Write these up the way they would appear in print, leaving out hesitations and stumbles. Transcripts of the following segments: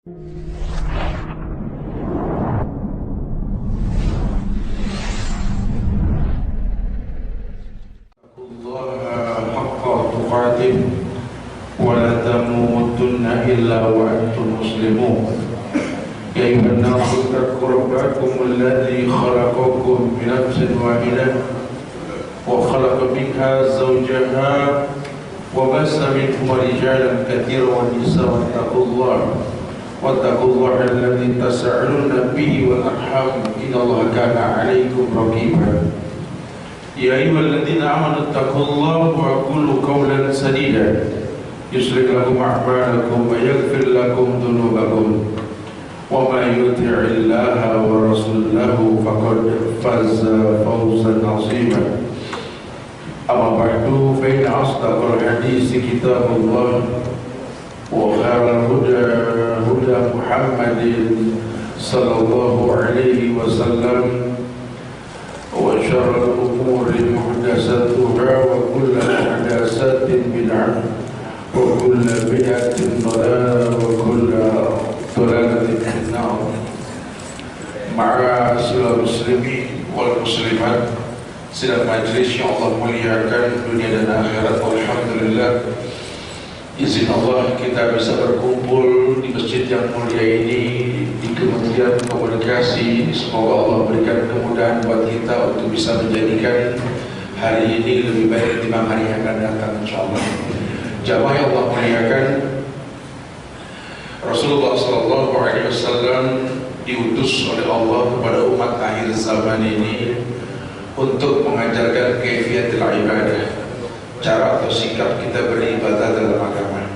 ولا تموتن إلا وأنتم مسلمون يا أيها الناس اتقوا ربكم الذي خلقكم من نفس واحدة وخلق منها زوجها وبث منهما رجالا كثيرا ونساء واتقوا الله الذي تساءلون به والأرحام إن الله كان عليكم رقيبا يا أيها الذين آمنوا اتقوا الله وقولوا قولا سديدا يصلح لكم أعمالكم ويغفر لكم ذنوبكم ومن يطع الله ورسوله فقد فاز فوزا عظيما أما بعد فإن أصدق الحديث كتاب الله وخير الهدى هدى محمد صلى الله عليه وسلم وشر الأمور محدثاتها وكل محدثات بدعة وكل بدعة ضلالة وكل ضلالة في النار. Ma'asyiral muslimin wal muslimat, sidang majlis yang Allah muliakan dunia dan akhirat, alhamdulillah izin Allah kita bisa berkumpul di masjid yang mulia ini, di Kementerian Komunikasi. Semoga Allah berikan kemudahan buat kita untuk bisa menjadikan hari ini lebih baik ketimbang hari yang akan datang insyaallah. Jamaah yang Allah muliakan, Rasulullah SAW diutus oleh Allah kepada umat akhir zaman ini untuk mengajarkan kaifiyatul ibadah, cara atau sikap kita beribadah dalam agama,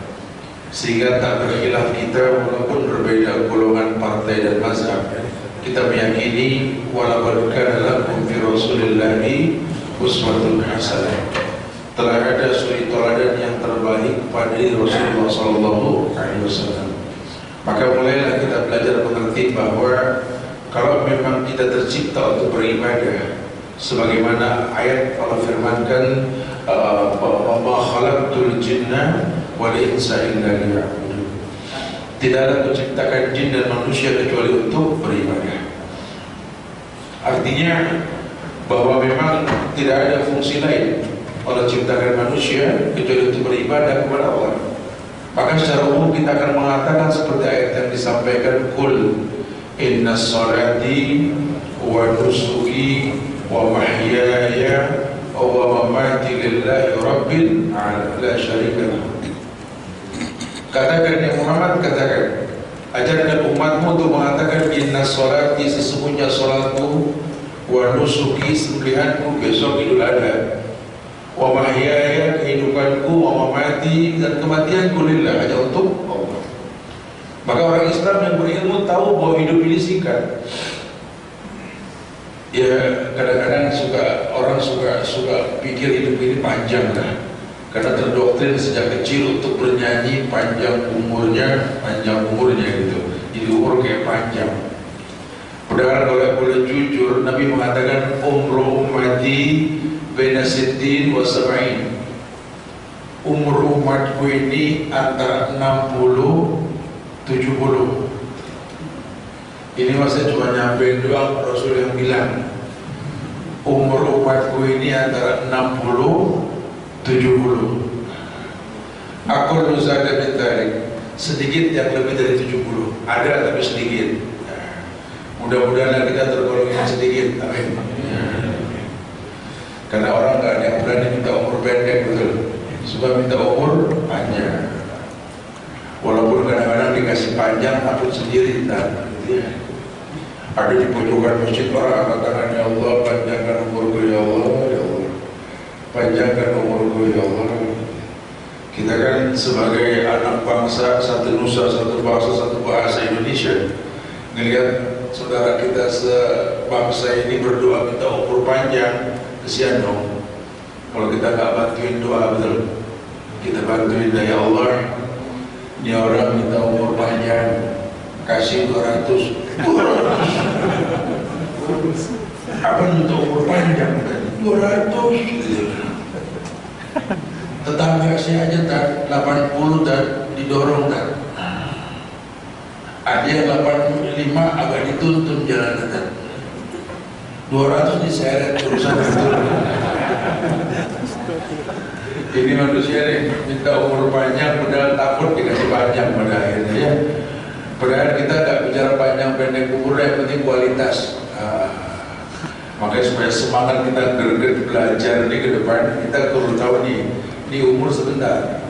sehingga tak berkhilaf kita walaupun berbeda golongan, partai dan mazhab. Kita meyakini walaqad kana lakum fi rasulillahi uswatun hasanah, telah ada suri teladan yang terbaik pada Rasulullah SAW. Maka mulailah kita belajar mengerti bahwa kalau memang kita tercipta untuk beribadah, sebagaimana ayat Allah firmankan, "Wa khalaqtul jinna wal insa illa liya'budun." Tidaklah kuciptakan jin dan manusia kecuali untuk beribadah. Artinya bahwa memang tidak ada fungsi lain Allah ciptakan manusia kecuali untuk beribadah kepada Allah. Maka secara umum kita akan mengatakan seperti ayat yang disampaikan, "Qul inna sholati wa nusuki wa mahyaya wa mamati lillahi rabbil alamin la syarika lahu." Katakan ya Muhammad, katakan, ajarkan umatmu untuk mengatakan inna sholati, sesungguhnya salatku, wa nusuki, sembelihanku besok Idul Adha, wa mahyaya, kehidupanku, wa mamati, dan kematianku lillah, hanya untuk Allah. Maka orang Islam yang berilmu tahu bahwa hidup ini singkat. Ya kadang-kadang orang suka pikir hidup ini panjang lah, karena terdoktrin sejak kecil untuk bernyanyi panjang umurnya gitu. Jadi umur kayak panjang. Padahal kalau boleh jujur, Nabi mengatakan umru ummati baina sittin wa sab'in. Umur umatku ini antara 60 70. Ini masa cuma nyampein doang, Rasul yang bilang umur umatku ini antara 60 70. Aku nuzakan ditarik sedikit yang lebih dari 70. Ada tapi sedikit. Mudah-mudahan kita tergolong yang sedikit. Amin. Karena orang nggak ada yang berani minta umur pendek, betul. Suka minta umur panjang. Walaupun kadang-kadang dikasih panjang, takut sendiri tak. Ada di pojokan masjid orang angkat tangan, ya Allah panjangkan umurku ya Allah, ya Allah panjangkan umurku ya Allah. Kita kan sebagai anak bangsa, satu nusa, satu bangsa, satu bahasa Indonesia, ngelihat saudara kita sebangsa ini berdoa minta umur panjang, kesian dong. Kalau kita nggak bantuin doa, betul, kita bantuin, ya Allah ini orang minta umur panjang, kasih 200. Apa minta umur panjang? 200 gitu. Tetangga saya aja tak 80 dan didorong tak. Ada yang 85 agak dituntun jalanan, 200 diseret urusan itu. Ini manusia nih minta umur panjang padahal takut dikasih panjang pada akhirnya ya. Padahal kita nggak bicara panjang pendek umur, yang penting kualitas. Makanya supaya semangat kita greget belajar ini ke depan, kita perlu tahu nih umur sebentar.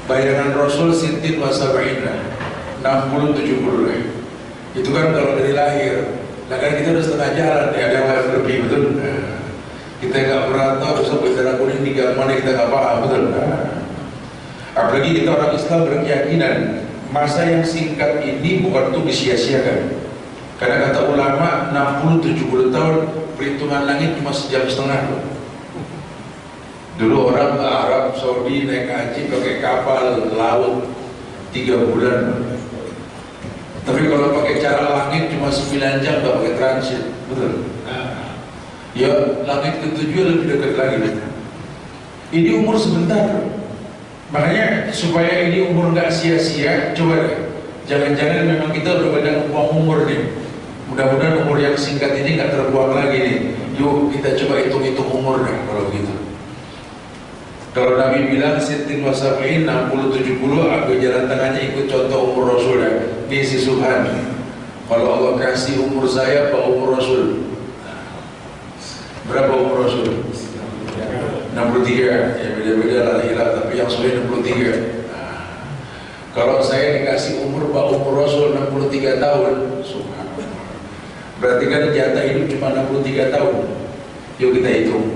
Bayangan Rasul Sintin Wasaba'ina 60-70 itu kan kalau dari lahir. Nah kan kita udah setengah jalan ya, ada yang lebih betul. Kita nggak pernah tahu sampai darah kuning di mana, kita nggak paham betul. Apalagi kita orang Islam berkeyakinan masa yang singkat ini bukan untuk disia-siakan. Karena kata ulama 60-70 tahun perhitungan langit cuma sejam setengah. Dulu orang ke Arab Saudi naik haji pakai kapal laut 3 bulan. Tapi kalau pakai cara langit cuma 9 jam, nggak pakai transit, betul? Ya langit ke-7 lebih dekat lagi. Ini umur sebentar. Makanya supaya ini umur nggak sia-sia, coba deh. Jangan-jangan memang kita udah banyak buang umur nih. Mudah-mudahan umur yang singkat ini nggak terbuang lagi nih. Yuk kita coba hitung-hitung umur deh kalau begitu. Kalau Nabi bilang Sintin Wasaba'in 60-70, aku jalan tangannya ikut contoh umur Rasul ya. Ini si Subhan. Kalau Allah kasih umur saya, apa umur Rasul? Berapa umur Rasul? 63. Ya beda-beda lah hilang, tapi yang sudah 63. Kalau saya dikasih umur Pak umur Rasul 63 tahun, subhanallah. Berarti kan jatah hidup cuma 63 tahun. Yuk kita hitung.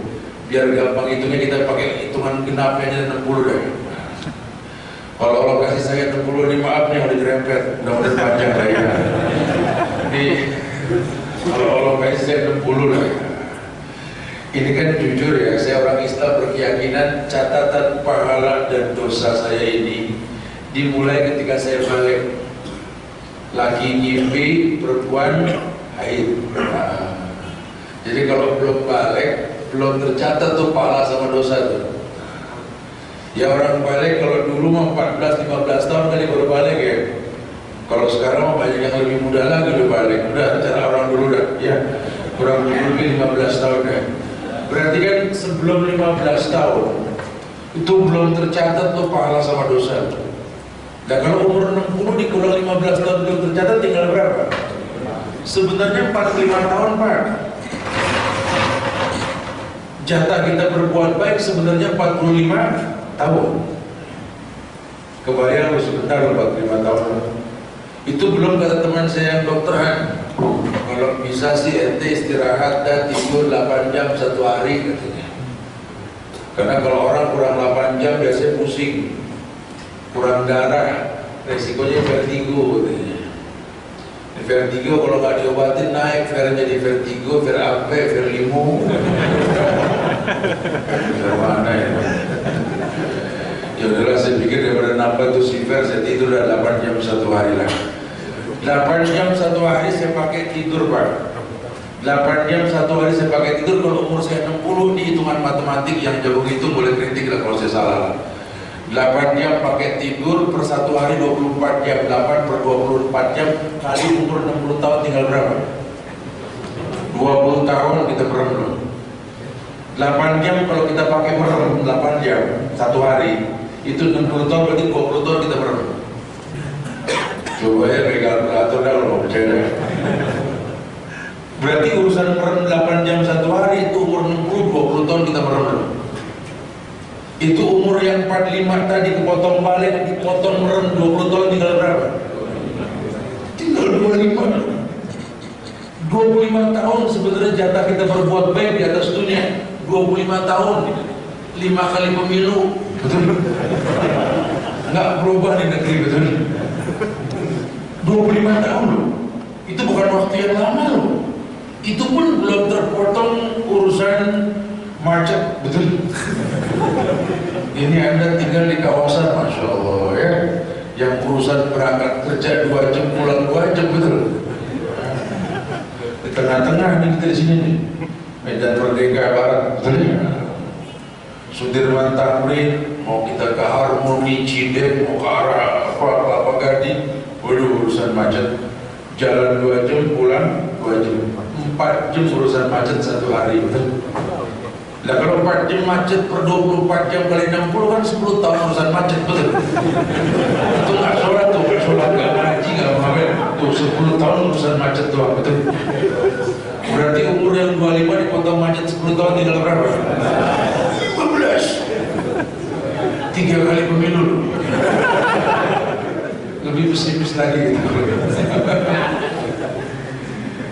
Biar gampang hitungnya kita pakai hitungan genapnya 60 deh. Kalau Allah kasih saya 60 ini maaf nih udah dirempet, mudah-mudahan panjang lah ya. Ini kalau Allah kasih saya 60 lah. Ini kan jujur ya, saya orang Islam berkeyakinan catatan pahala dan dosa saya ini dimulai ketika saya balik. Laki ngimpi, perempuan haid. Jadi kalau belum balik, belum tercatat tuh pahala sama dosa tuh. Ya orang balik kalau dulu mah 14-15 tahun kali baru balik ya. Kalau sekarang mah banyak yang lebih muda lagi udah balik. Udah cara orang dulu dah ya. Kurang lebih 15 tahun ya. Berarti kan sebelum 15 tahun itu belum tercatat tuh pahala sama dosa. Dan kalau umur 60 dikurang 15 tahun belum tercatat, tinggal berapa? Sebenarnya 45 tahun Pak. Jatah kita berbuat baik sebenarnya 45 tahun. Kebayang lu sebentar 45 tahun. Itu belum kata teman saya yang dokteran. Kalau bisa sih ente istirahat dan tidur 8 jam satu hari katanya. Karena kalau orang kurang 8 jam biasanya pusing, kurang darah, resikonya vertigo katanya. Vertigo kalau nggak diobatin naik, jadi vertigo, apa, verlimo. Mana ya? Ya udahlah, saya pikir daripada nambah tuh siver, saya tidur 8 jam satu hari lah. 8 jam satu hari saya pakai tidur Pak. 8 jam satu hari saya pakai tidur. Kalau umur saya 60 di hitungan matematik yang jauh itu boleh kritik lah kalau saya salah lah. 8 jam pakai tidur per satu hari 24 jam. 8 per 24 jam kali umur 60 tahun tinggal berapa? 20 tahun kita merem dulu. 8 jam kalau kita pakai merem 8 jam satu hari, itu 60 tahun berarti 20 tahun kita merem. Coba ya pegang kalkulator dah kalau mau percaya. Berarti urusan merem 8 jam satu hari itu umur 60, 20 tahun kita merem dulu. Itu umur yang 45 tadi kepotong balik, dipotong merem 20 tahun tinggal berapa? Tinggal 25 tahun sebenarnya jatah kita berbuat baik di atas dunia. 25 tahun 5 kali pemilu, betul? Nggak berubah di negeri, betul? 25 tahun loh. Itu bukan waktu yang lama loh. Itu pun belum terpotong urusan macet, betul? Ini Anda tinggal di kawasan, Masya Allah ya, yang urusan berangkat kerja 2 jam, pulang 2 jam, betul? Di tengah-tengah nih kita di sini nih, Medan Merdeka Barat, betul ya? Sudirman Tamrin, mau kita ke Harmoni, Cideng, mau ke arah apa, Kelapa Gading, urusan macet, jalan 2 jam, pulang 2 jam, 4 jam urusan macet 1 hari, betul? Lah kalau 4 jam macet per 24 jam kali 60 kan 10 tahun urusan macet, betul? Itu nggak sholat tuh, nggak sholat, nggak ngaji, nggak ngamen, tuh 10 tahun urusan macet doang, betul? Berarti umur yang 25 dipotong macet 10 tahun tinggal berapa? 15. 3 kali pemilu. Lebih pesimis lagi gitu.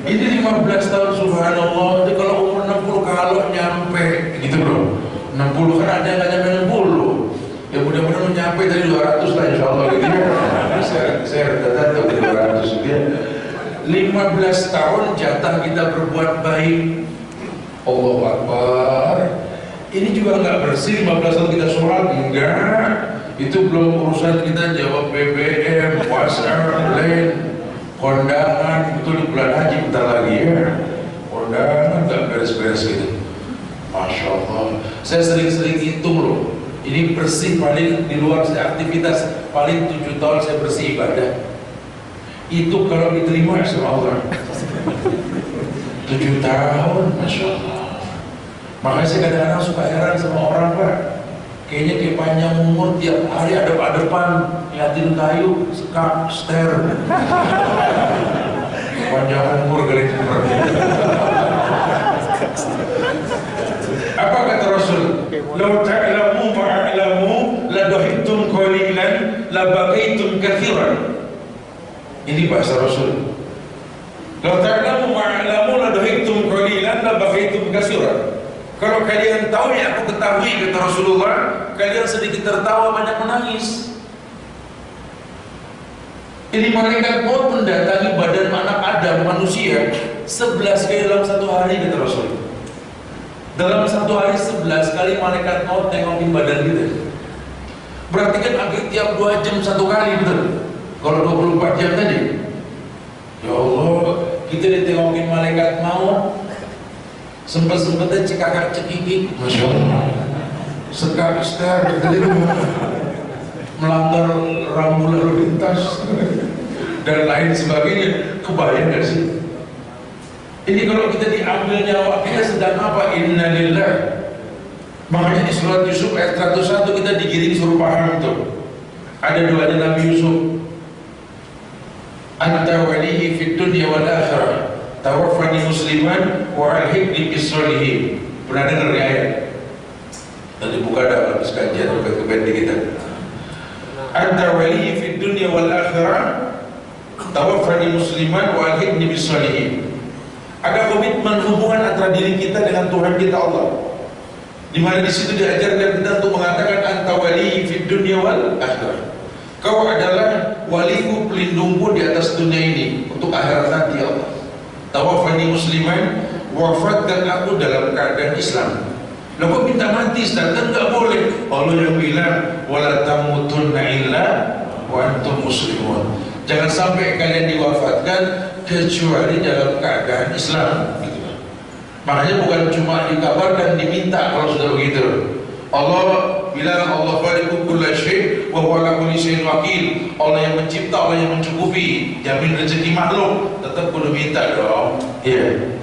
Ini 15 tahun subhanallah. Jadi kalau umur 60 kalau nyampe gitu bro. 60 kan ada yang nggak nyampe 60. Ya mudah-mudahan nyampe dari 200 lah insyaallah gitu. Saya rata-rata dari 200 dia. 15 tahun jatah kita berbuat baik. Allahu Akbar. Ini juga nggak bersih. 15 tahun kita sholat enggak. Itu belum urusan kita jawab BBM, WhatsApp, lain, kondangan. Itu di bulan haji bentar lagi ya. Kondangan nggak beres-beres gitu. Masya Allah. Saya sering-sering hitung loh. Ini bersih paling di luar aktivitas paling 7 tahun saya bersih ibadah. Itu kalau diterima sama Allah 7 tahun, Masya Allah. Makanya saya kadang-kadang suka heran sama orang Pak. Kayaknya kayak panjang umur tiap hari adep-adepan liatin kayu, sekap, ster. Panjang umur kali itu. Apa kata Rasul? Lau ta'lamu ma'a'lamu la dahiktum qalilan la bagaitum kathiran. Ini bahasa Rasul. Lau ta'lamu ma'a'lamu la dahiktum qalilan la bagaitum kathiran. Kalau kalian tahu yang aku ketahui, kata Rasulullah, kalian sedikit tertawa, banyak menangis. Ini malaikat maut mendatangi badan anak Adam manusia 11 kali dalam 1 hari, kata Rasul. Dalam 1 hari 11 kali malaikat maut nengokin badan kita. Berarti kan hampir tiap 2 jam 1 kali, betul? Kalau 24 jam tadi. Ya Allah, kita ditengokin malaikat maut. Sempet-sempetnya cekakak cekikik, Masya Allah. Sekak star melanggar rambu lalu lintas dan lain sebagainya. Kebayang gak sih? Ini kalau kita diambil nyawa kita sedang apa? Innalillah. Makanya di surat Yusuf ayat 101 kita digiring suruh paham tuh. Ada doanya Nabi Yusuf. Anta walihi fid dunya wal akhirah. Tawaffani musliman wa alhiqni bis sholihin. Pernah dengar ya ayat? Nanti buka dah habis kajian ke pendek kita. Anta wali fid dunya wal akhirah tawaffani musliman wa alhiqni bis sholihin. Ada komitmen hubungan antara diri kita dengan Tuhan kita Allah. Di mana di situ diajarkan kita untuk mengatakan anta wali fid dunya wal akhirah. Kau adalah waliku, pelindungku di atas dunia ini untuk akhirat nanti ya Allah. Tawaffani musliman, wafatkan aku dalam keadaan Islam. Lah kok minta mati Ustaz? Kan enggak boleh. Allah yang bilang wala tamutunna illa wa antum muslimun. Jangan sampai kalian diwafatkan kecuali dalam keadaan Islam gitu. Makanya bukan cuma dikabarkan, diminta kalau sudah begitu. Allah bilang Allah khaliqu kulli syai' wa huwa ala kulli syai'in wakil. Allah yang mencipta, Allah yang mencukupi, jamin rezeki makhluk. Tetap kudu minta dong. Iya.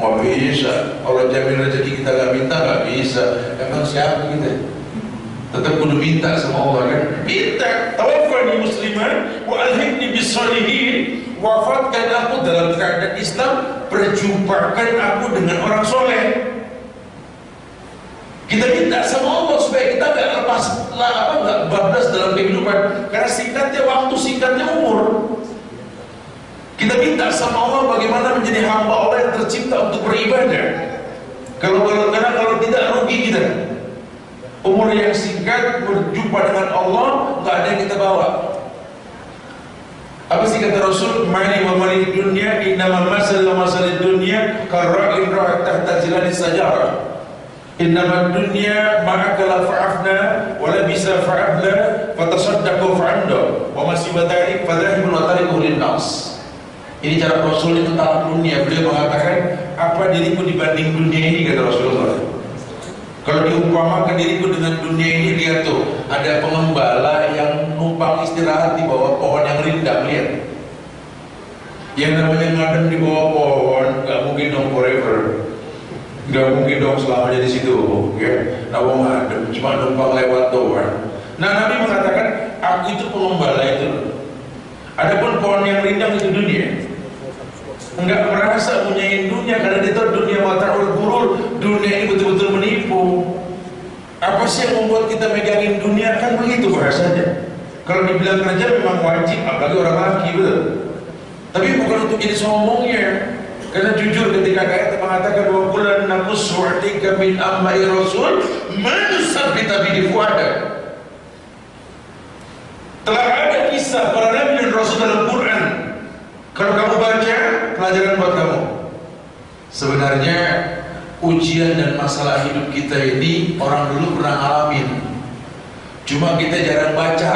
Mau bisa. Allah jamin rezeki kita enggak minta, enggak bisa. Emang siapa kita? Tetap kudu minta sama Allah kan? Minta. Tawaffani musliman wa alhiqni bis sholihin. Wafatkan aku dalam keadaan Islam, perjumpakan aku dengan orang soleh. Kita minta sama Allah supaya kita nggak lepas nggak bablas dalam kehidupan, karena singkatnya waktu, singkatnya umur. Kita minta sama Allah bagaimana menjadi hamba Allah yang tercipta untuk beribadah. Kalau tidak rugi kita. Umur yang singkat berjumpa dengan Allah, nggak ada yang kita bawa. Apa sih kata Rasul? Mali wa mali dunia innama masal dunia karra'in ra'at tahta zilali sajarah. Innama dunya ma'akala fa'afna wa labisa fa'abla fatasaddaqu fa'anda wa masibadalik fadhahibun wa tarikuhu linnas. Ini cara Rasul itu tentang dunia. Beliau mengatakan, apa diriku dibanding dunia ini, kata Rasulullah. Kalau diumpamakan diriku dengan dunia ini, lihat tuh, ada pengembala yang numpang istirahat di bawah pohon yang rindang, lihat. Yang namanya ngadem di bawah pohon, nggak mungkin dong forever, nggak mungkin dong selamanya di situ, ya. Nah, wong ngadem cuma numpang lewat doang. Nah, Nabi mengatakan, aku itu pengembala itu. Adapun pohon yang rindang itu dunia. Enggak merasa punya dunia karena dia tahu dunia mata'ul ghurur, dunia ini betul-betul menipu. Apa sih yang membuat kita megangin dunia? Kan begitu bahasanya. Kalau dibilang kerja memang wajib, apalagi orang laki, betul. Tapi bukan untuk jadi sombongnya. Karena jujur ketika ayat mengatakan bahwa kulan naqussu 'alaika min amri rasul man sabbita bihi fuada. Telah ada kisah para nabi dan rasul dalam Quran. Kalau kamu baca, pelajaran buat kamu. Sebenarnya ujian dan masalah hidup kita ini orang dulu pernah ngalamin. Cuma kita jarang baca,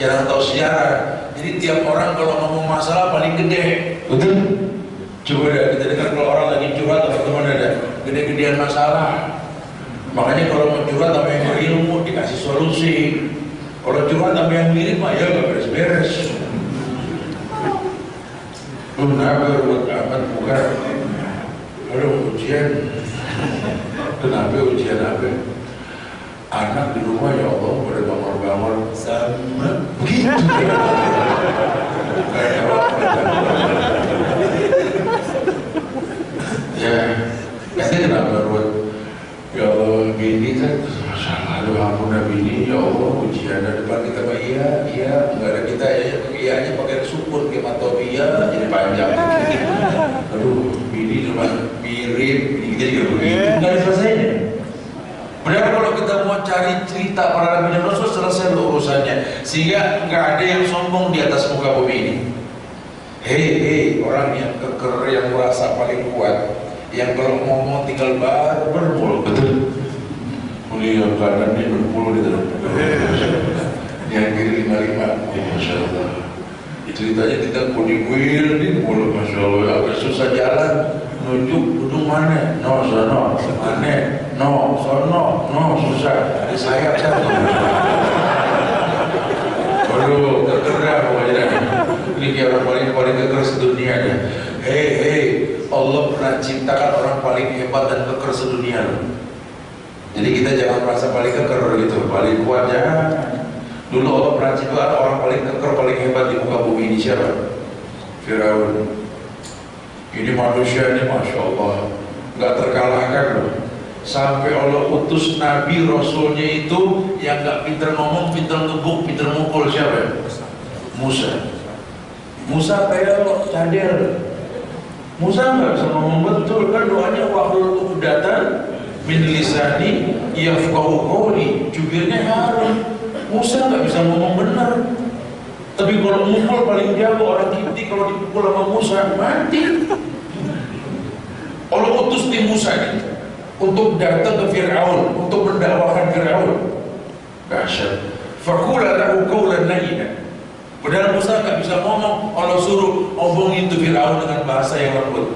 jarang tahu sejarah. Jadi tiap orang kalau ngomong masalah paling gede, betul? Coba deh kita dengar kalau orang lagi curhat teman-teman ada gede-gedean masalah. Makanya kalau mau curhat sama yang berilmu dikasih solusi. Kalau curhat sama yang mirip mah ya nggak beres-beres. Kenapa buat amat bukan? Aduh ujian. Kenapa ujian apa? Anak di rumah ya Allah pada bangun-bangun sama begitu. Ya, nanti kenapa buat? Ya Allah bini kan, aduh ampun bini ya Allah ujian dari depan kita mah iya nggak ada kita ya ianya pakai syukur ke matobia jadi panjang. Aduh bini cuma mirip bini kita juga begitu nggak ada selesainya. Padahal kalau kita mau cari cerita para nabi dan rasul selesai urusannya, sehingga nggak ada yang sombong di atas muka bumi ini. Hei orang yang keker yang merasa paling kuat, yang kalau ngomong tinggal bermulut, betul. Mulia kanan ini berpuluh di dalam. Yang kiri 55, masya Allah. Ceritanya kita kudiwil di mulut, masya Allah. Agak susah jalan, nunjuk gedung mana? No, sono, mana? No, sono, no, susah. Ada sayap satu. Waduh, tergerak pokoknya. Ini kayak orang paling keker sedunia ya. Hei, Allah pernah ciptakan orang paling hebat dan keker sedunia loh. Jadi kita jangan merasa paling keker gitu, paling kuat jangan. Dulu Allah pernah ciptakan orang paling keker, paling hebat di muka bumi ini siapa? Firaun. Ini manusia ini masya Allah nggak terkalahkan loh. Sampai Allah utus Nabi Rasulnya itu yang nggak pinter ngomong, pinter ngebuk, pinter mukul siapa? Musa. Musa kayak cadel. Musa nggak bisa ngomong betul kan doanya wahlul 'uqdatan min lisani yafqahu qawli. Jubirnya Harun. Musa nggak bisa ngomong benar. Tapi kalau mukul paling jago orang Kipti kalau dipukul sama Musa mati. Allah utus tim Musa ini untuk datang ke Fir'aun, untuk mendakwakan Fir'aun. Dahsyat. Faqula lahu qawlan layyinan. Padahal Musa nggak bisa ngomong, Allah suruh omongin itu Fir'aun dengan bahasa yang lembut.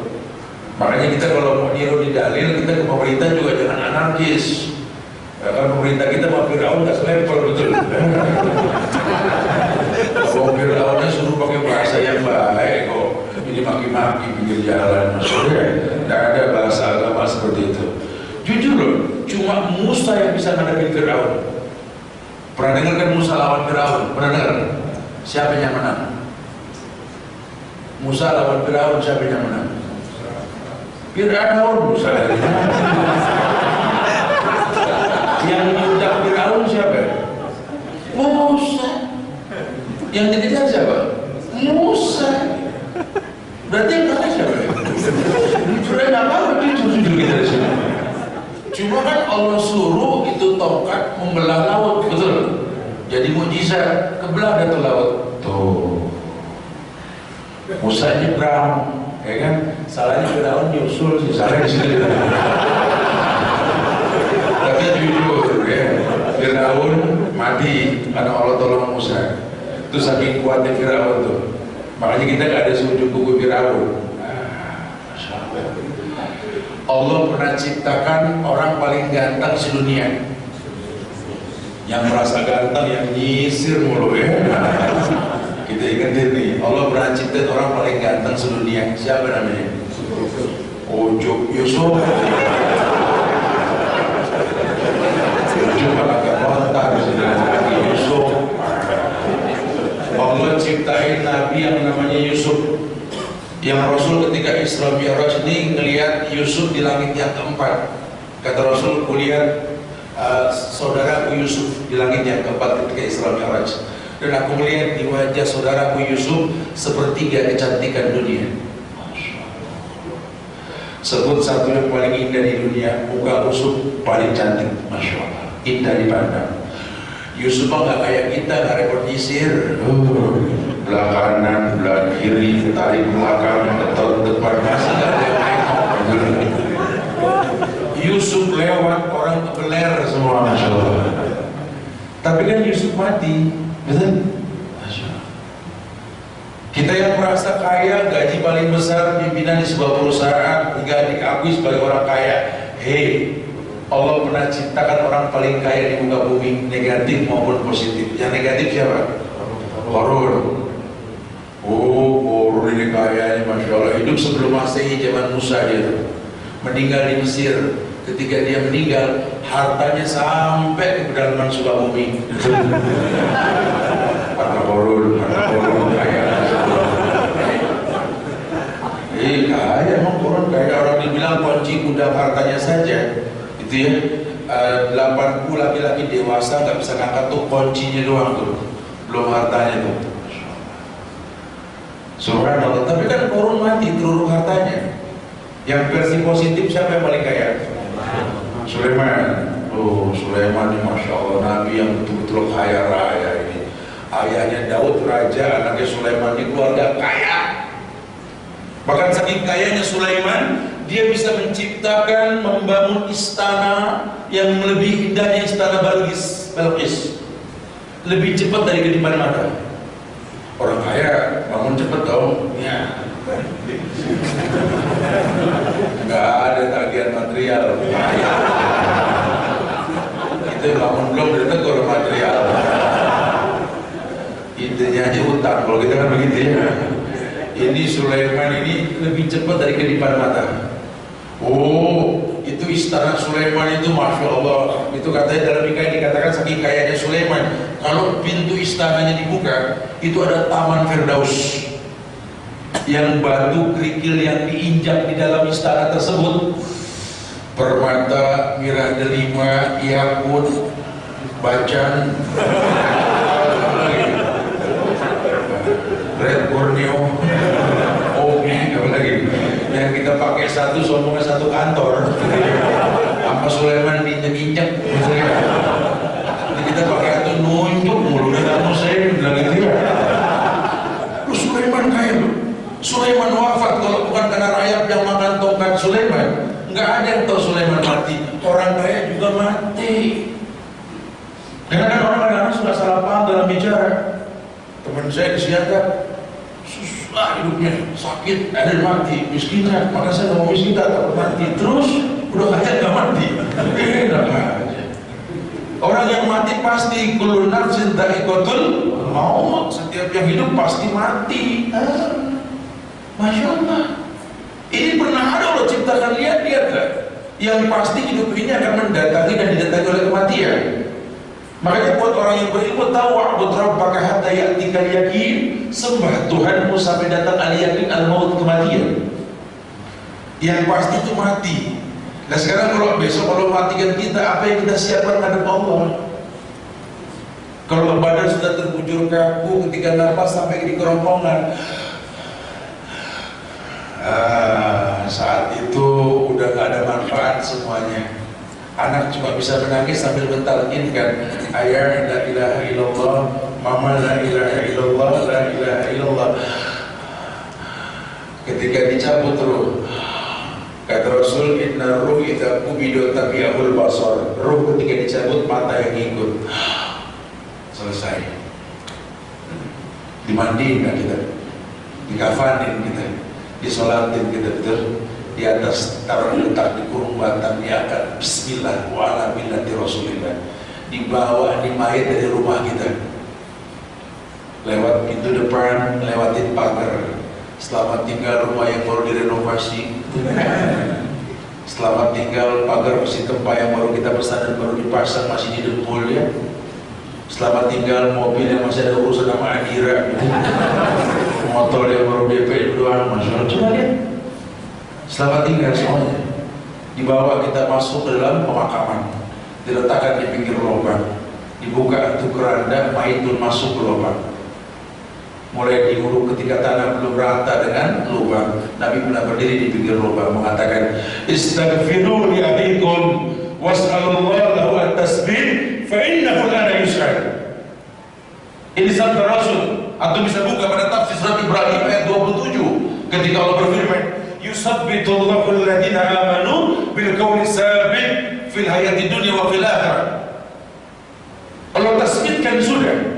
Makanya kita kalau mau niru di dalil, kita ke pemerintah juga jangan anarkis. Karena pemerintah kita sama Fir'aun nggak selevel betul. Kalau Fir'aunnya suruh pakai bahasa yang baik kok. Ini maki-maki pinggir jalan, maksudnya nggak ada bahasa agama seperti itu. Jujur loh, cuma Musa yang bisa menghadapi Fir'aun. Pernah dengar kan Musa lawan Fir'aun? Pernah dengar? Siapa yang menang? Musa lawan Fir'aun, siapa yang menang? Fir'aun, Musa. Yang diundang Fir'aun siapa? Musa. Yang dikejar siapa? Musa. Berarti yang kalah siapa? Sudah nggak apa-apa, jujur kita di sini. Cuma kan Allah suruh itu tongkat membelah laut, betul? Jadi mukjizat, kebelah dah laut. Tuh. Musa nyebrang, ya kan? Salahnya Firaun nyusul, sih salahnya di sini. Tapi jujur, ya, Firaun mati karena Allah tolong Musa. Itu saking kuatnya Firaun tuh. Makanya kita nggak ada sujud buku Firaun. Allah pernah ciptakan orang paling ganteng sedunia. Yang merasa ganteng, yang nyisir mulu ya. Kita ingetin nih, Allah pernah ciptakan orang paling ganteng ganteng sedunia. Siapa namanya? Ojo Yusuf. Ojo malah gak kontak Yusuf. Allah ciptain Nabi yang namanya Yusuf. Yang Rasul ketika Isra Mi'raj ini ngelihat Yusuf di langit yang keempat. Kata Rasul, kulihat saudaraku Yusuf di langit yang keempat ketika Isra Mi'raj. Dan aku melihat di wajah saudaraku Yusuf sepertiga kecantikan dunia. Sebut satu yang paling indah di dunia, muka Yusuf paling cantik, Masya Allah, indah dipandang. Yusuf mah gak kayak kita, gak repot nyisir. Belah kanan, belah kiri, tarik belakang, betul depan, masih gak ada yang nengok. Yusuf lewat, orang kebeler semua, Masya Allah. Tapi kan Yusuf mati, betul? Masya Allah. Kita yang merasa kaya, gaji paling besar, pimpinan di sebuah perusahaan, hingga diakui sebagai orang kaya. Hei, Allah pernah ciptakan orang paling kaya di muka bumi, negatif maupun positif. Yang negatif siapa? Qarun. Oh, Qarun ini kaya, Masya Allah. Hidup sebelum Masehi, zaman Musa dia. Meninggal di Mesir. Ketika dia meninggal, hartanya sampai ke pedalaman Sukabumi. Harta Qarun kaya. Kaya emang Qarun kaya. Orang dibilang kunci gudang hartanya saja. Itu ya, 80 laki-laki dewasa nggak bisa ngangkat tuh kuncinya doang tuh, belum hartanya tuh. Subhanallah. Tapi kan Qarun mati, teruruk hartanya. Yang versi positif siapa yang paling kaya? Sulaiman. Oh, Sulaiman ini Masya Allah, Nabi yang betul-betul kaya raya ini. Ayahnya Daud raja, anaknya Sulaiman ini keluarga kaya. Bahkan saking kayanya Sulaiman, dia bisa menciptakan, membangun istana yang lebih indahnya istana Balqis. Lebih cepat dari kedipan mata. Orang kaya bangun cepat dong. Ya. Nggak ada tagihan material. Itu bangun belum ditegur material. Intinya aja utang. Kalau kita kan begitu ya. Ini Sulaiman ini lebih cepat dari kedipan mata. Oh, itu istana Sulaiman itu Masya Allah. Itu katanya dalam hikayat dikatakan saking kayanya Sulaiman, kalau pintu istananya dibuka, itu ada taman Firdaus. Yang batu kerikil yang diinjak di dalam istana tersebut, permata, mirah delima, yakut, bacan, red Borneo, oke, apa lagi? Yang kita pakai satu, sombongnya satu kantor. Apa Sulaiman diinjak-injak? Kita pakai satu nunjuk mulu dan saya bilang gitu ya. Lu Sulaiman kaya lu. Sulaiman wafat kalau bukan karena rakyat yang makan tongkat Sulaiman, nggak ada yang tahu Sulaiman mati. Orang kaya juga mati. Karena kan orang-orang sudah salah paham dalam bicara. Teman saya disiaga susah hidupnya, sakit, ada yang mati, miskinnya, maka saya mau miskin tak mati. Terus udah kaya nggak mati. Enak aja. Orang yang mati pasti kullu nafsin dha'iqatul maut. Setiap yang hidup pasti mati. Masya Allah. Ini pernah ada Allah ciptakan, lihat kan? Yang pasti hidup ini akan mendatangi dan didatangi oleh kematian. Makanya buat orang yang berilmu tahu wa'bud rabbaka hatta ya'tikal yakin, sembah Tuhanmu sampai datang al-yakin, al-maut, kematian. Yang pasti itu mati. Nah sekarang kalau besok kalau matikan kita, apa yang kita siapkan hadap Allah? Kalau badan sudah terbujur kaku ketika nafas sampai di kerongkongan, saat itu udah gak ada manfaat semuanya. Anak cuma bisa menangis sambil mentalkin kan, ayah la ilaha illallah, mama la ilaha illallah, la ilaha illallah. Ketika dicabut ruh, kata Rasul, inna ruh idza qubida tabi'ahul basar. Ruh ketika dicabut mata yang ikut. Selesai. Dimandiin kan kita, dikafanin kita, disolatin kita, betul. Di atas taruh letak di kurung batang, dia akan bismillah wa ala millati rasulillah, dibawa di mayat dari rumah kita, lewat pintu depan, lewatin pagar, Selamat tinggal rumah yang baru direnovasi. Selamat tinggal pagar besi tempa yang baru kita pesan dan baru dipasang masih di dempul ya. Selamat tinggal mobil yang masih ada urusan sama Adira. Motor yang baru DP doang, Masya Allah. Coba lihat. Selamat tinggal semuanya. Dibawa kita masuk ke dalam pemakaman, diletakkan di pinggir lubang, dibuka untuk keranda, maitun masuk ke lubang. Mulai diuruk ketika tanah belum rata dengan lubang. Nabi pernah berdiri di pinggir lubang mengatakan, Istaghfiru li abikum was'alullah lahu at-tasbih fa innahu la yus'al. Ini sabda Rasul. Atau bisa buka pada tafsir surat Ibrahim ayat 27 ketika Allah berfirman, yusabbitullahu alladhina amanu bil qawli sabit fil hayati dunya wa fil akhirah. Allah tasbitkan sudah.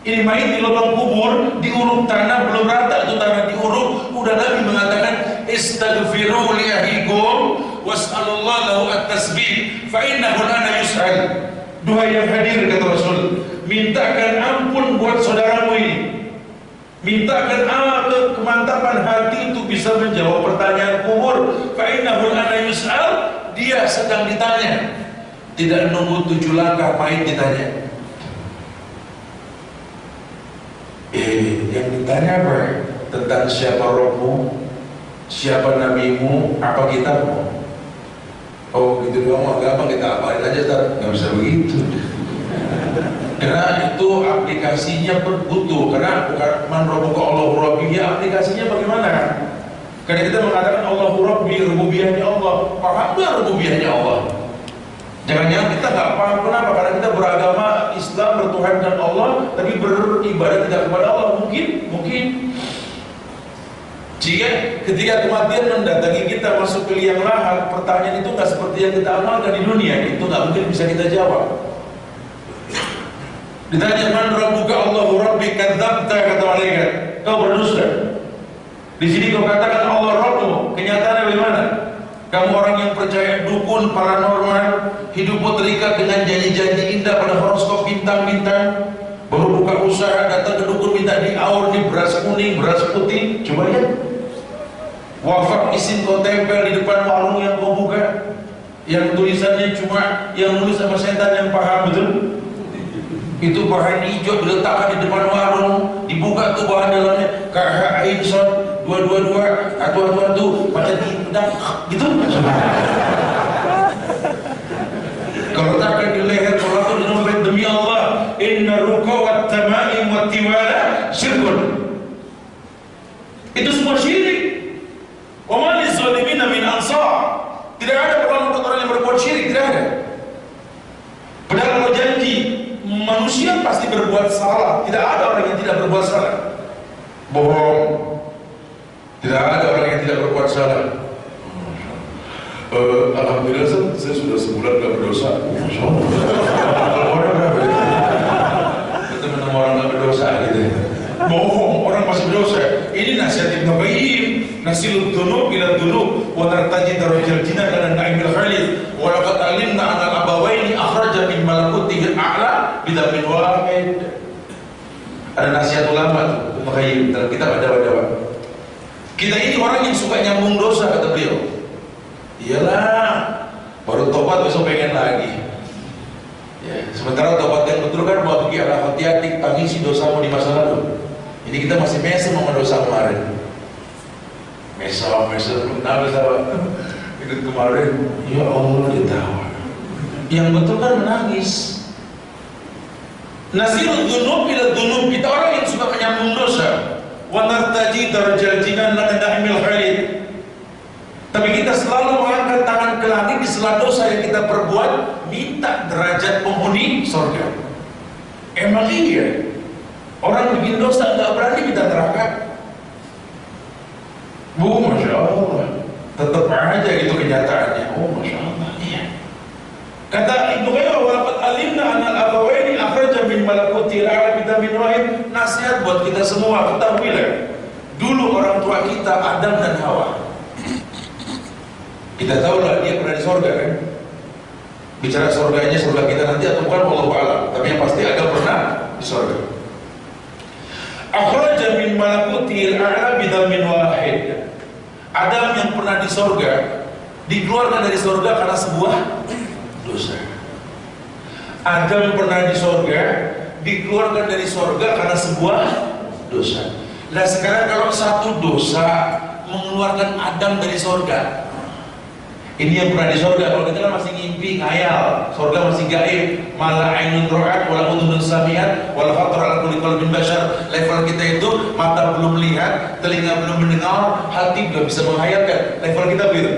Ini mayit di lubang kubur, diuruk tanah belum rata, itu tanah diuruk, udah Nabi mengatakan istaghfiru li ahikum was'alullah lahu at-tasbih fa innahu la yus'al. Doa yang hadir kata Rasul, mintakan ampun buat saudaramu ini, mintakan kemantapan hati untuk bisa menjawab pertanyaan kubur. Fa innahu la yus'al, dia sedang ditanya, tidak nunggu 7 langkah mayit ditanya. Yang ditanya apa? Tentang siapa rohmu, siapa nabimu, apa kitabmu. Oh gitu doang, agama kita apain aja, nggak bisa begitu. Karena itu aplikasinya butuh. Karena bukan man rabbuka Allahu rabbi, ya aplikasinya bagaimana? Karena kita mengatakan Allahu rabbi, rububiyahnya Allah, paham nggak rububiyahnya Allah? Jangan-jangan kita nggak paham. Kenapa? Karena kita beragama Islam, bertuhankan Allah, tapi beribadah tidak kepada Allah. Mungkin jika ketika kematian mendatangi kita masuk ke liang lahat, pertanyaan itu nggak seperti yang kita amalkan di dunia. Itu nggak mungkin bisa kita jawab. Ditanya man rabbuka Allahu rabbi, kadzabta, kata malaikat, kau berdusta. Di sini kau katakan Allah Rabbmu, kenyataannya bagaimana? Kamu orang yang percaya dukun, paranormal, hidupmu terikat dengan janji-janji indah pada horoskop bintang-bintang, baru buka usaha datang ke dukun minta diaur nih beras kuning, beras putih. Coba lihat, wafat isim kau tempel di depan warung yang kau buka, yang tulisannya cuma yang nulis sama setan yang paham betul. Itu bahan hijau diletakkan di depan warung, dibuka tuh bahan dalamnya KH Ainson 222 atau pada di pedang gitu. Kalau letakkan di leher, kalau di dompet, demi Allah, inna ruqa wat tamaim wat tiwala syirkun. Itu semua syirik. Wa ma lizzalimin min ansar. Tidak ada perlawanan untuk orang yang berbuat syirik, tidak ada. Padahal kalau janji manusia pasti berbuat salah, tidak ada orang yang tidak berbuat salah. Bohong, tidak ada orang yang tidak berbuat salah. Alhamdulillah saya sudah sebulan gak berdosa. Masya Allah. Kalau orang berapa ya? Teman-teman orang gak berdosa gitu. Bohong, orang masih berdosa. Ini nasihat Ibnu Qayyim, nasilud dzunub ila dzunub wa tartaji darajal jinan ala na'imil khalid wa laqad alimna anal abawaini akhraja min malakutihil a'la bidamin wahid. Ada nasihat ulama Ibnu Qayyim dalam kitab Ad-Dawa. Kita ini orang yang suka nyambung dosa, kata beliau. Iyalah, baru tobat besok pengen lagi. Ya, sementara tobat yang betul kan buat bagi ala hati-hati, tangisi dosamu di masa lalu. Ini kita masih mesem sama dosa kemarin. Mesem, kenapa sahabat? Ikut kemarin, ya Allah ditawa. Yang betul kan menangis. Nasirul dzunub ila dzunub, kita orang yang suka menyambung dosa. Wa nartaji darajal jinan lana na'imil khalid. Tapi kita selalu mengangkat tangan ke langit di sela dosa yang kita perbuat, minta derajat penghuni surga. Emang iya? Orang bikin dosa nggak berani minta neraka. Bu, Masya Allah, tetap aja itu kenyataannya. Oh, Masya Allah, iya. Kata Ibnu Qayyim, walaupun alimna anal abawaini akhraja min malakutil a'la bidamin wahid. Nasihat buat kita semua, ketahuilah. Dulu orang tua kita Adam dan Hawa. Kita tahu lah dia pernah di surga kan. Bicara surganya surga kita nanti atau bukan, wallahu a'lam. Tapi yang pasti Adam pernah di surga. Akhraja min malakutil a'la bidamin wahid. Adam yang pernah di sorga dikeluarkan dari sorga karena sebuah dosa. Adam pernah di sorga dikeluarkan dari sorga karena sebuah dosa. Nah sekarang kalau satu dosa mengeluarkan Adam dari sorga, ini yang pernah di sorga. Kalau kita kan masih ngimpi, ngayal. Sorga masih gaib. Mala ainun ro'at, wala udhunun sami'at, wala khatar ala kulli qalbin bashar. Level kita itu mata belum melihat, telinga belum mendengar, hati belum bisa menghayalkan. Level kita begitu.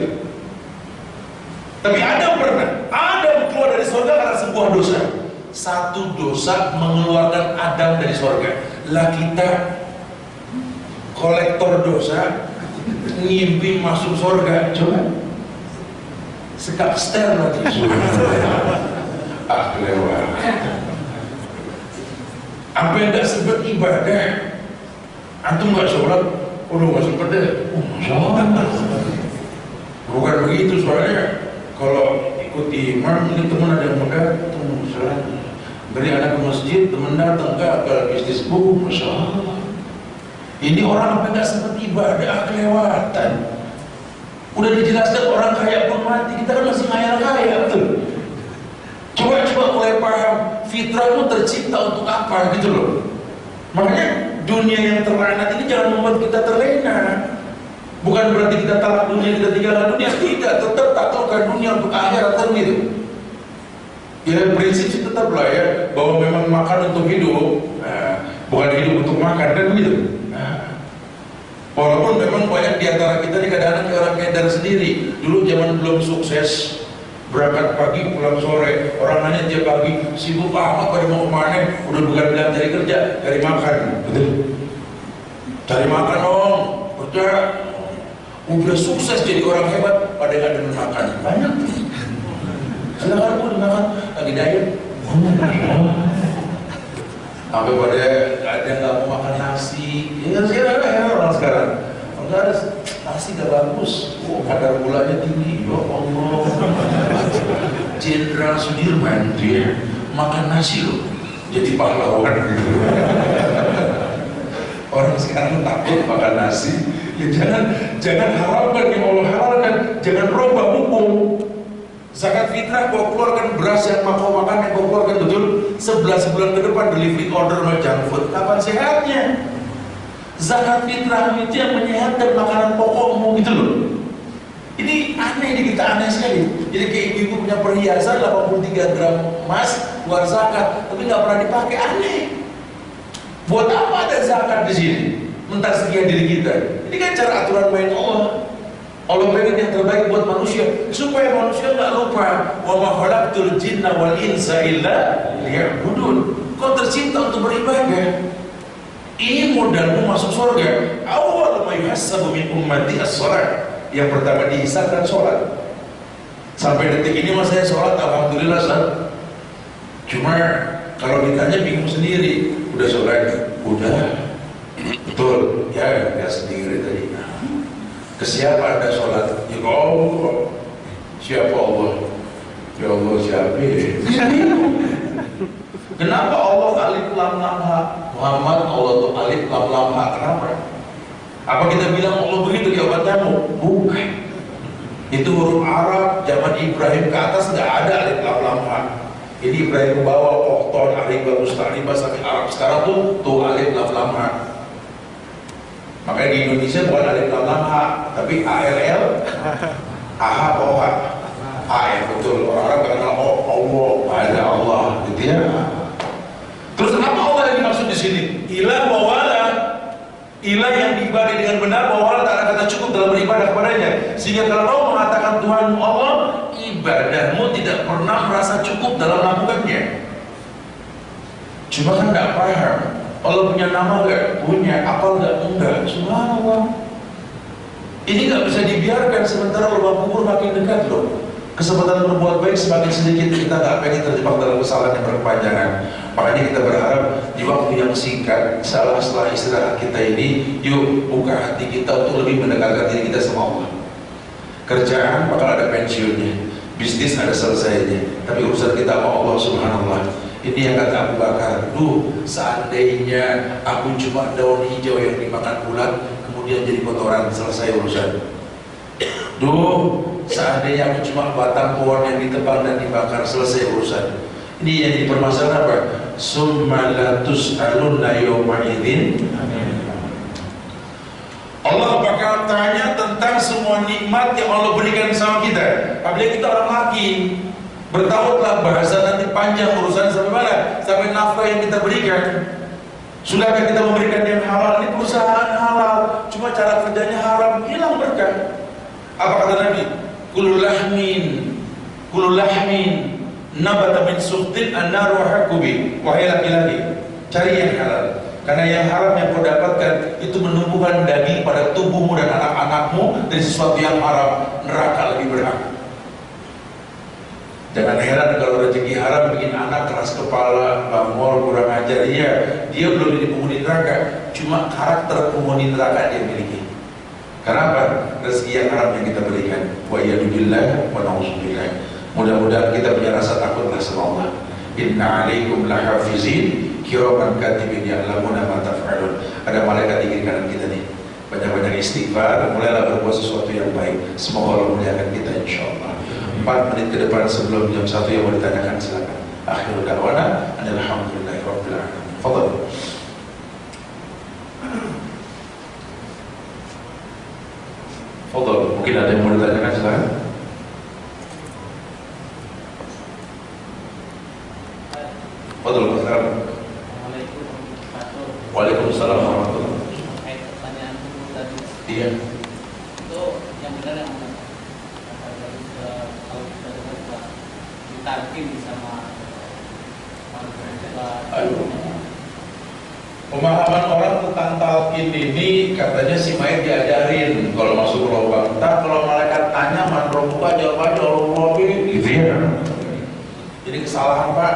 Tapi Adam pernah. Adam keluar dari sorga karena sebuah dosa. Satu dosa mengeluarkan Adam dari sorga. Lah kita kolektor dosa, ngimpi masuk sorga. Coba sekap setel lagi. Lewat. Apa yang gak sempat ibadah, antum gak sholat, udah gak sempat deh. Sholat. Bukan begitu soalnya. Kalau ikut imam, ini teman ada yang datang, sholat. Beri anak ke masjid, teman datang ke bisnis buku, masya Allah. Ini orang apa gak sempat ibadah, kelewatan. Udah dijelaskan orang kaya pun mati, kita kan masih ngayal-ngayal, betul? Coba mulai paham, fitrah itu tercipta untuk apa gitu loh. Makanya dunia yang terlaknat ini jangan membuat kita terlena. Bukan berarti kita talak dunia, kita tinggalkan dunia, tidak, tetap taklukkan dunia untuk akhirat kan gitu. Ya prinsip sih tetap lah ya, bahwa memang makan untuk hidup, bukan hidup untuk makan kan gitu. Walaupun memang banyak di antara kita ini kadang-kadang orang kedar sendiri. Dulu zaman belum sukses, berangkat pagi pulang sore, orang nanya tiap pagi sibuk amat pada mau kemana? Udah bukan bilang cari kerja, cari makan, betul? Cari makan dong, kerja. Udah sukses jadi orang hebat, pada nggak demen makan, banyak. Silakan pun makan, lagi diet. Sampai pada ada yang nggak mau makan nasi, ya orang sekarang. Enggak ada nasi gak bagus, kadar gulanya tinggi, ya Allah. Jenderal Sudirman dia makan nasi loh, jadi pahlawan gitu. Orang sekarang takut makan nasi, ya jangan haramkan yang Allah halalkan, jangan robah hukum. Zakat fitrah kau keluarkan beras yang kau makan, yang kau keluarkan betul 11 bulan ke depan delivery order sama junk food, kapan sehatnya? Zakat fitrah itu yang menyehatkan makanan pokokmu gitu loh. Ini aneh, ini kita aneh sekali. Jadi kayak ibu punya perhiasan 83 gram emas keluar zakat, tapi nggak pernah dipakai, aneh. Buat apa ada zakat di sini? Mentasbih diri kita. Ini kan cara aturan main Allah. Allah pengen yang terbaik buat manusia, supaya manusia nggak lupa wa ma khalaqtul jinna wal insa illa liya'budun. Kau tercipta untuk beribadah. Ini modalmu masuk surga. Awal ma yuhassabu min ummati as-shalat. Yang pertama dihisabkan sholat. Sampai detik ini mas saya sholat, alhamdulillah sah. Cuma kalau ditanya bingung sendiri. Udah sholat? Udah. Betul. Ya sendiri tadi. Ke siapa anda sholat? Ya Allah. Siapa Allah? Ya Allah siapa? Kenapa Allah alif lam lam ha? Muhammad Allah tuh alif lam lam ha. Kenapa? Apa kita bilang Allah begitu di obat nyamuk? Bukan. Itu huruf Arab zaman Ibrahim ke atas nggak ada alif lam lam ha. Ini Ibrahim ke bawah, Okton, Aribah, Mustalibah sampai Arab sekarang tuh alif lam lam ha. Makanya di Indonesia bukan alif lam lam ha, tapi ALL, AH bawah, AL betul. Orang-orang kenal Allah, ada Allah, gitu ya. Terus kenapa Allah yang dimaksud di sini? Ilah wawala, ilah yang diibadai dengan benar, wawala tak ada kata cukup dalam beribadah kepadanya. Sehingga kalau kau mengatakan Tuhanmu Allah, ibadahmu tidak pernah merasa cukup dalam melakukannya. Cuma kan tidak paham. Allah punya nama gak? Punya. Apal gak? Enggak. Subhanallah. Ini gak bisa dibiarkan sementara lubang kubur makin dekat loh. Kesempatan berbuat baik semakin sedikit, kita gak pengen terjebak dalam kesalahan yang berkepanjangan. Makanya kita berharap di waktu yang singkat, setelah istirahat kita ini, yuk buka hati kita untuk lebih mendekatkan diri kita sama Allah. Kerjaan bakal ada pensiunnya, bisnis ada selesainya, tapi urusan kita sama Allah subhanallah. Ini yang kata Abu Bakar, seandainya aku cuma daun hijau yang dimakan ulat, kemudian jadi kotoran, selesai urusan. Duh, seandainya aku cuma batang pohon yang ditebang dan dibakar, selesai urusan. Ini yang dipermasalahan apa? Summa la tus'alunna yawma idzin. Allah bakal tanya tentang semua nikmat yang Allah berikan sama kita. Apalagi kita orang laki, bertahunlah bahasa nanti panjang urusan sampai mana? Sampai nafkah yang kita berikan. Sudahkah kita memberikan yang halal? Ini perusahaan halal, cuma cara kerjanya haram, hilang berkah. Apa kata Nabi? Kullu lahmin nabata min suhtin an-naru hakubi. Wahai laki-laki, cari yang halal. Karena yang haram yang kau dapatkan itu menumbuhkan daging pada tubuhmu dan anak-anakmu dari sesuatu yang haram, neraka lebih berhak. Jangan heran kalau rezeki haram bikin anak keras kepala, bangor, kurang ajar. Iya, dia belum jadi penghuni neraka, cuma karakter penghuni neraka dia miliki. Kenapa? Rezeki yang haram yang kita berikan. Wa yadubillah wa na'udzubillah. Mudah-mudahan kita punya rasa takutlah sama Allah. Inna alaikum lahafizin kiraman katibin ya'lamuna ma taf'alun. Ada malaikat di kiri kanan kita nih. Banyak-banyak istighfar, mulailah berbuat sesuatu yang baik. Semoga Allah muliakan kita insyaallah. 4 menit ke depan sebelum jam 1 yang mau ditanyakan silakan. Akhirul da'wana alhamdulillahirabbil alamin. Fadhal. Fadhal, mungkin ada yang mau ditanyakan silakan. Fadhal, silakan. Waalaikumsalam warahmatullahi wabarakatuh. Pertanyaan tadi. Iya. Itu yang benar yang kalau kita dengar ditarkin sama Aduh. Pemahaman orang tentang talqin ini katanya si mayit diajarin kalau masuk lubang. Entar kalau malaikat tanya man rabbuka jawab aja Allah gitu ya. Jadi kesalahan Pak.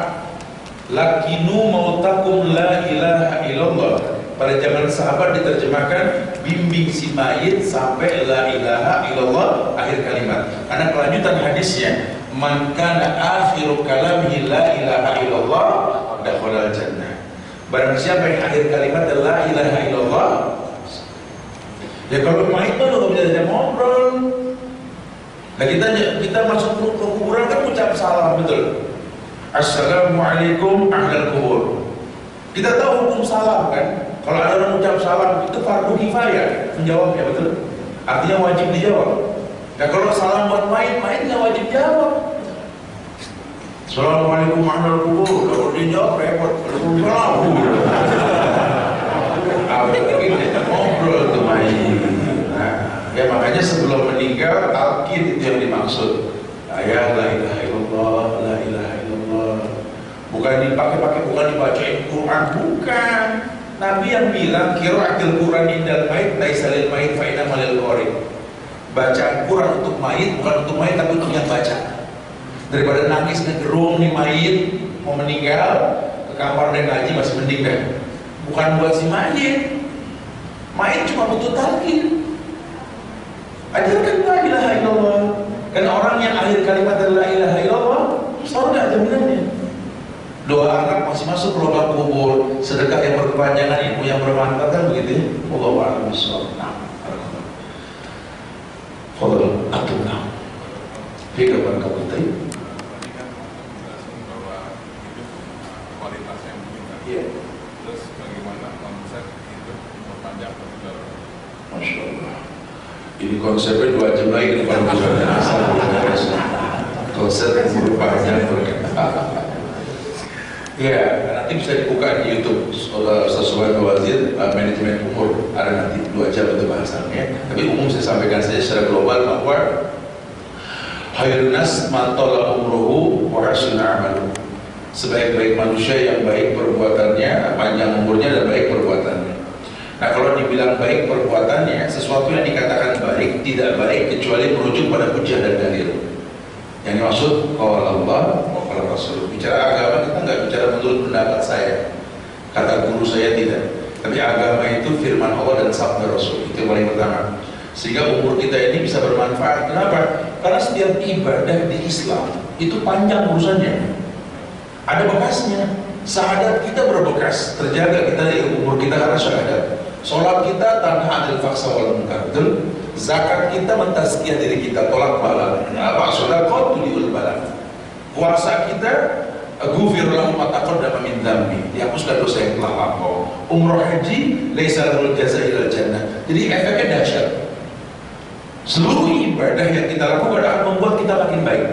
Lakinu mautakum la ilaha illallah. Pada zaman sahabat diterjemahkan bimbing si mayit sampai la ilaha illallah akhir kalimat. Karena kelanjutan hadisnya man kana akhiru kalamihi la ilaha illallah dakhalal jannah. Barang siapa yang akhir kalimat la ilaha illallah. Ya kalau mayit baru nggak bisa diajak ngobrol. Nah kita masuk ke kuburan kan ucap salam betul. Assalamualaikum ahlal kubur. Kita tahu hukum salam kan. Kalau ada orang ucap salam itu fardu kifayah menjawabnya betul. Artinya wajib dijawab. Nah kalau salam buat mayit nggak wajib jawab. Assalamualaikum ahlal kubur. Kalau dia jawab repot. Ngobrol tuh mayit. Nah, ya makanya sebelum meninggal talqin itu yang dimaksud. Ya la ilaha illallah, la ilaha illallah. Bukan dipakai-pakai, bukan dibacain Quran, bukan. Nabi yang bilang qiraatul Quran indal mayit laisa lil mayit fa inna malil qari. Bacaan Quran untuk mayit bukan untuk mayit tapi untuk yang baca. Daripada nangis ngegerung nih mayit mau meninggal ke kamar dan ngaji masih mending deh. Bukan buat si mayit. Mayit cuma butuh talqin. Ajarkan la ilaha illallah. Karena orang yang akhir kalimat la ilaha illallah surga jaminannya. Doa anak masih masuk ke lubang kubur, sedekah yang berkepanjangan, ilmu yang bermanfaat kan begitu ya. Wallahu a'lam bishawab. Fadhal atuna. Fi kapan kamu tahu? Kualitas yang meningkat. Iya. Terus bagaimana konsep itu memperpanjang kehidupan? Masya Allah. Ini konsepnya 2 jam lagi ke depan konsep berpanjang berkata. Ya, nanti bisa dibuka di YouTube sesuai wazir manajemen umur. Ada nanti 2 jam itu bahasannya. Tapi umum saya sampaikan saja secara global bahwa khairun nas man tala umruhu wa hasuna amaluhu. Sebaik-baik manusia yang baik perbuatannya, panjang umurnya dan baik perbuatannya. Nah kalau dibilang baik perbuatannya, sesuatu yang dikatakan baik tidak baik kecuali merujuk pada hujjah dan dalil. Yang dimaksud qala Allah wa qala Rasul. Bicara agama kita nggak bicara menurut pendapat saya, kata guru saya tidak. Tapi agama itu firman Allah dan sabda Rasul. Itu yang paling pertama. Sehingga umur kita ini bisa bermanfaat. Kenapa? Karena setiap ibadah di Islam itu panjang urusannya. Ada bekasnya. Syahadat kita berbekas, terjaga kita di umur kita karena syahadat. Sholat kita tanha anil faksa wal munkar, betul? Zakat kita mentazkiyah diri kita, tolak bala. Apa sedekah tuliul bala. Puasa kita ghufir lahu ma taqaddama min dzambi, dihapuskan dosa yang telah lampau. Umroh haji laisa lahul jazaa ilal jannah. Jadi efeknya dahsyat. Seluruh ibadah yang kita lakukan akan membuat kita makin baik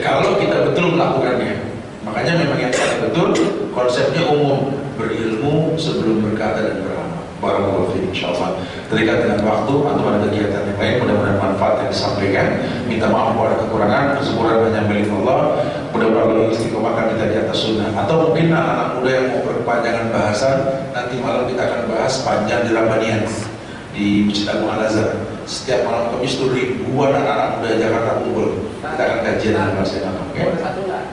kalau kita betul melakukannya. Makanya memang yang paling betul konsepnya umum, berilmu sebelum berkata dan beramal. Barakallahu fiik, insyaallah. Terikat dengan waktu atau ada kegiatan yang lain, mudah-mudahan manfaat yang disampaikan. Minta maaf kalau ada kekurangan, kesyukuran hanya milik Allah. Mudah-mudahan Allah istiqomahkan kita di atas sunnah. Atau mungkin anak-anak muda yang mau perpanjangan bahasan, nanti malam kita akan bahas panjang di Rabbanian di Masjid Agung Al-Azhar. Setiap malam Kamis itu ribuan anak-anak muda Jakarta kumpul. Kita akan kajian dengan bahasa yang apa? Boleh satu nggak?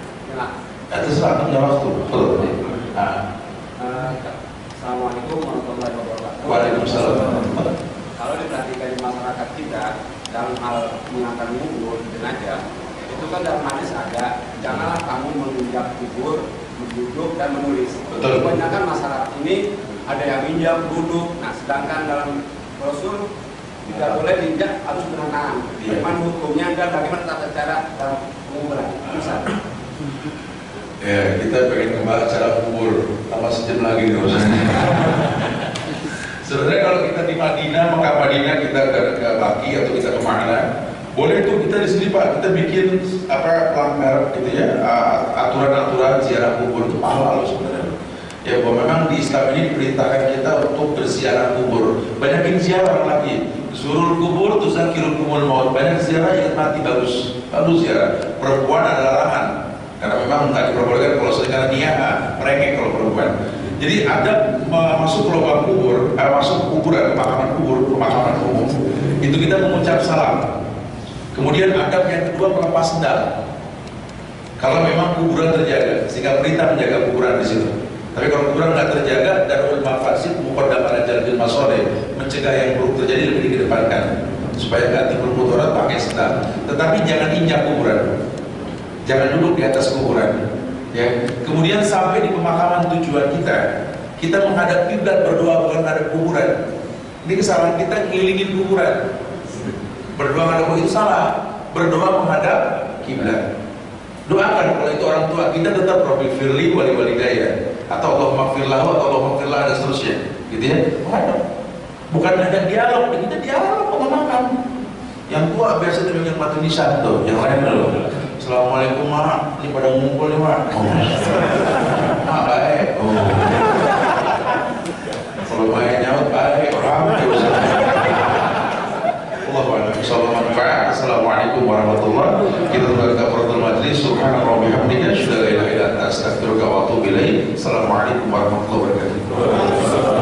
Terserah, punya waktu. Betul. Assalamualaikum warahmatullahi wabarakatuh. Waalaikumsalam. Kalau diperhatikan di masyarakat kita dalam hal mengangkat kubur jenazah, itu kan dalam hadis ada, janganlah kamu menginjak kubur, duduk dan menulis. Betul. Kebanyakan masyarakat ini ada yang injak, duduk. Nah, sedangkan dalam Rasul tidak boleh diinjak, harus dengan tangan. Bagaimana hukumnya dan bagaimana tata cara dalam penguburan? Misalnya. Ya, kita pengen membahas cara kubur tambah sejam lagi nih sebenarnya kalau kita di Madinah, Mekah Madinah, kita ke Baki atau kita kemana, boleh tuh kita di sini Pak, kita bikin apa pelanggar gitu ya, aturan-aturan ziarah kubur itu mahal sebenarnya. Ya bahwa memang di Islam ini diperintahkan kita untuk berziarah kubur. Banyakin ziarah lagi. Zurul kubur tuzakirul kumul maut. Banyak ziarah yang mati bagus. Lalu ziarah. Perempuan adalah larangan. Karena memang nggak diperbolehkan kalau sekarang dia merengek kalau perempuan. Jadi ada masuk ke lubang kubur, masuk kuburan, pemakaman umum, itu kita mengucap salam. Kemudian adab yang kedua melepas sendal. Kalau memang kuburan terjaga, sehingga perintah menjaga kuburan di situ. Tapi kalau kuburan nggak terjaga, darul mafasid muqaddam ala jalbil masalih, mencegah yang buruk terjadi lebih dikedepankan supaya nggak timbul mudarat pakai sendal. Tetapi jangan injak kuburan. Jangan duduk di atas kuburan. Ya. Kemudian sampai di pemakaman tujuan kita menghadap kiblat, berdoa bukan menghadap kuburan. Ini kesalahan kita, ngelilingin kuburan. Berdoa menghadap kuburan itu salah. Berdoa menghadap kiblat. Doakan kalau itu orang tua kita, tetap Rabbil firli wali walidayya, atau Allahumma gfirlahu atau Allahumma gfirlah dan seterusnya. Gitu ya. Menghadap. Bukan ada dialog, kita dialog sama makam. Yang tua biasa itu yang batu nisan tuh, yang lain loh. Assalamualaikum mak, ini pada ngumpul nih mak. Oh. Mak baik. Oh. Kalau baik nyaut baik, orang itu. Assalamualaikum warahmatullahi wabarakatuh. Kita tutup kafaratul majlis. Subhanallah wa bihamdihi, asyhadu an la ilaha illa anta, astaghfiruka wa atubu ilaik. Assalamualaikum warahmatullahi wabarakatuh.